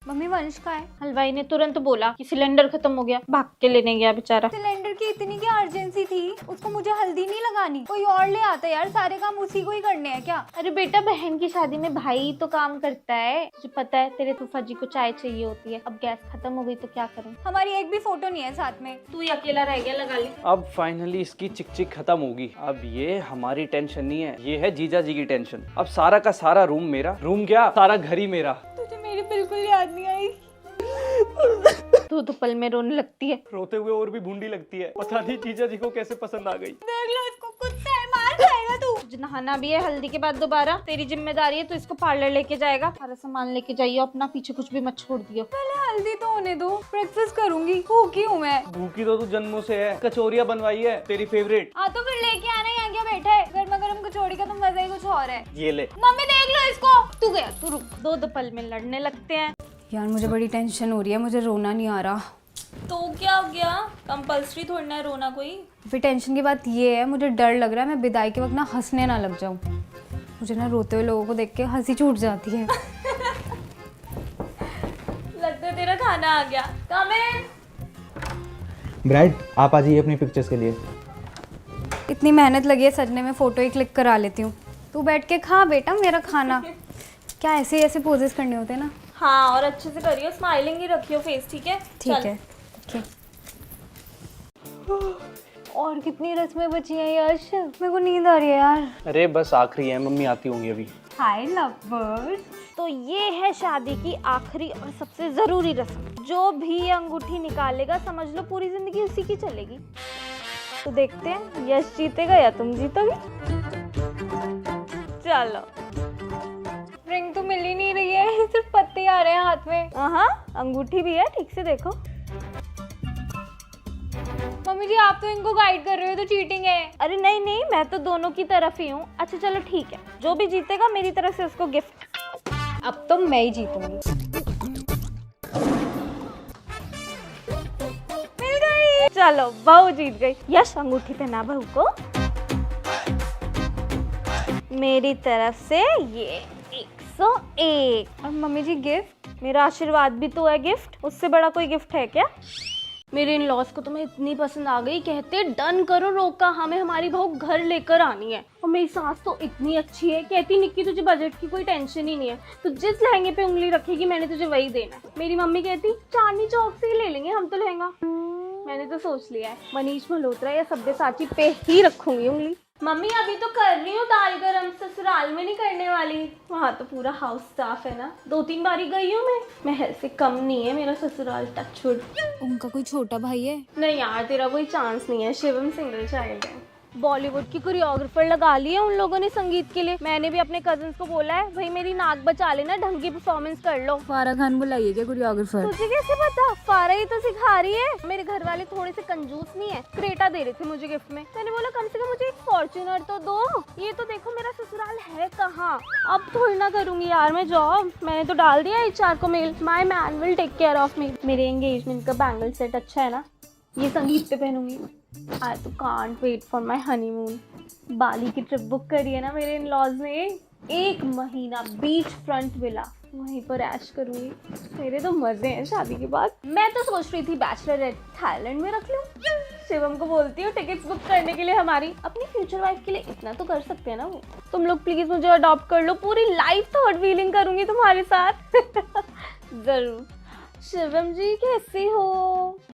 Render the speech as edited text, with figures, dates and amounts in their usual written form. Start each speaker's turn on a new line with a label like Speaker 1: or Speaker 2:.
Speaker 1: Mummy वंश का है।
Speaker 2: हलवाई ने तुरंत बोला कि सिलेंडर खत्म हो गया, भाग के लेने गया बेचारा।
Speaker 1: सिलेंडर की इतनी क्या अर्जेंसी थी, उसको मुझे हल्दी नहीं लगानी, कोई और ले आता यार, सारे काम उसी को ही करने हैं क्या।
Speaker 2: अरे बेटा, बहन की शादी में भाई तो काम करता है। तुझे पता है तेरे फूफा जी को चाय चाहिए होती है, अब गैस खत्म हो गई तो क्या करूं।
Speaker 1: हमारी एक भी फोटो नहीं है साथ में।
Speaker 2: तू ही अकेला रह गया, लगा ले।
Speaker 3: अब फाइनली इसकी चिक चिक खत्म होगी। अब ये हमारी टेंशन नहीं है, ये है जीजा जी की टेंशन। अब सारा का सारा रूम मेरा, रूम क्या सारा घर ही मेरा।
Speaker 1: तुझे मेरी बिल्कुल याद नहीं आई।
Speaker 2: तू तो पल में रोने लगती है।
Speaker 3: रोते हुए और भी भूंडी लगती है, पता नहीं जीजा जी को कैसे पसंद आ गई।
Speaker 1: देख लो इसको, कुत्ता है, मार खाएगा तू।
Speaker 2: तुझे नहाना भी है हल्दी के बाद दोबारा, तेरी जिम्मेदारी है। तो इसको पार्लर लेके जाएगा, सारा सामान लेके जाइयो अपना, पीछे कुछ भी मत छोड़ दियो।
Speaker 1: पहले हल्दी तो होने दो, ब्रेकफास्ट करूंगी, भूखी हूँ मैं।
Speaker 3: भूखी तो तू जन्मों से है, कचौरियां बनवाई है तेरी फेवरेट।
Speaker 1: हाँ तो फिर लेके आना, यहाँ क्या बैठा है। गर्मा गर्म कचौड़ी का तो मजा ही कुछ और है।
Speaker 3: ये ले।
Speaker 1: मम्मी देख लो इसको।
Speaker 2: तू गया, तू रुक। दो पल में लड़ने लगते हैं।
Speaker 1: यार मुझे बड़ी टेंशन हो रही है, मुझे रोना नहीं आ रहा।
Speaker 2: तो क्या हो गया, कंपल्सरी थोड़ी ना रोना कोई।
Speaker 1: फिर टेंशन की बात ये है, मुझे डर लग रहा है मैं विदाई के वक्त ना हंसने ना लग जाऊं। मुझे ना रोते हुए लोगों को देख के हंसी छूट जाती है।
Speaker 2: लगता है तेरा खाना आ गया। कम इन।
Speaker 4: ब्राइड, आप आ जाइए अपनी पिक्चर्स के लिए।
Speaker 1: इतनी मेहनत लगी है सजने में, फोटो ही क्लिक करा लेती हूँ। तू बैठ के खा बेटा मेरा खाना। क्या ऐसे ऐसे पोजेस करने होते हैं ना।
Speaker 2: हाँ, और अच्छे से करियो, स्माइलिंग ही रखियो फेस, ठीक है।
Speaker 1: ठीक है ठीक। और कितनी रस्में बची हैं यश, मेरे को नींद आ रही है यार।
Speaker 3: अरे बस आखिरी है, मम्मी आती होंगी अभी।
Speaker 1: हाय लवर्स।
Speaker 2: तो ये है शादी की आखिरी और सबसे जरूरी रस्म। जो भी ये अंगूठी निकालेगा, समझ लो पूरी जिंदगी उसी की चलेगी। तो देखते हैं यश जीतेगा या तुम जीतोगे। चलो।
Speaker 1: रिंग तो मिल ही नहीं रही है, सिर्फ पत्ते आ रहे हैं हाथ में।
Speaker 2: हाँ, अंगूठी भी है, ठीक से देखो।
Speaker 1: मम्मी जी आप तो इनको गाइड कर रहे हो, तो चीटिंग है।
Speaker 2: अरे नहीं नहीं, मैं तो दोनों की तरफ ही हूँ। अच्छा चलो ठीक है, जो भी जीतेगा मेरी तरफ से उसको गिफ्ट।
Speaker 1: अब तो मैं ही जीतूंगी।
Speaker 2: मिल गई। चलो बहू जीत गई। यश अंगूठी पहना बहू को। मेरी तरफ से ये 101।
Speaker 1: और मम्मी जी गिफ्ट?
Speaker 2: मेरा आशीर्वाद भी तो है गिफ्ट, उससे बड़ा कोई गिफ्ट है क्या। मेरे इन लॉस को तुम्हें इतनी पसंद आ गई, कहते डन करो, रोका हमें, हमारी बहू घर लेकर आनी है। और मेरी सास तो इतनी अच्छी है, कहती निक्की तुझे बजट की कोई टेंशन ही नहीं है, तो जिस लहंगे पे उंगली रखेगी मैंने तुझे वही देना है। मेरी मम्मी कहती चांदनी चौक से ही ले लेंगे हम तो लहंगा। मैंने तो सोच लिया है, मनीष मल्होत्रा या सब्यसाची पे ही रखूंगी उंगली। मम्मी अभी तो कर रही हूँ दाल गरम, ससुराल में नहीं करने वाली, वहाँ तो पूरा हाउस स्टाफ है ना। 2-3 बारी गई हूँ मैं से कम नहीं है मेरा ससुराल, टचवुड।
Speaker 1: उनका कोई छोटा भाई है?
Speaker 2: नहीं यार, तेरा कोई चांस नहीं है, शिवम सिंगल चाइल्ड है। बॉलीवुड की कोरियोग्राफर लगा ली है उन लोगों ने संगीत के लिए। मैंने भी अपने कजिन्स को बोला है, भाई मेरी नाक बचा लेना, ढंग की परफॉर्मेंस कर लो।
Speaker 1: फारा खान बुलाइए क्या कोरियोग्राफर?
Speaker 2: तुझे कैसे पता? फारा ही तो सिखा रही है। मेरे घर वाले थोड़े से कंजूस नहीं है, क्रेटा दे रहे थे मुझे गिफ्ट में। मैंने बोला कम से कम मुझे एक फॉर्च्यूनर तो दो। ये तो देखो मेरा ससुराल है कहाँ। अब थोड़ी ना करूंगी यार मैं जॉब, मैंने तो डाल दिया HR को mail, my man will take care of me. मेरे एंगेजमेंट का बैंगल सेट अच्छा है ना, ये संगीत पे पहनूंगी। आई तो can't wait for my honeymoon. Bali की ट्रिप बुक करी है ना मेरे इन लॉज ने, 1 महीना बीच फ्रंट विला, वहीं पर ऐश करूंगी। मेरे तो मजे हैं शादी के बाद। मैं तो सोच रही थी बैचलर थाईलैंड में रख लूं। शिवम को बोलती हूँ टिकट्स बुक करने के लिए हमारी, अपनी फ्यूचर वाइफ के लिए इतना तो कर सकते हैं ना वो। तुम लोग प्लीज मुझे अडॉप्ट कर लो, पूरी लाइफ थर्ड व्हीलिंग करूंगी तुम्हारे साथ। जरूर। शिवम जी कैसी हो?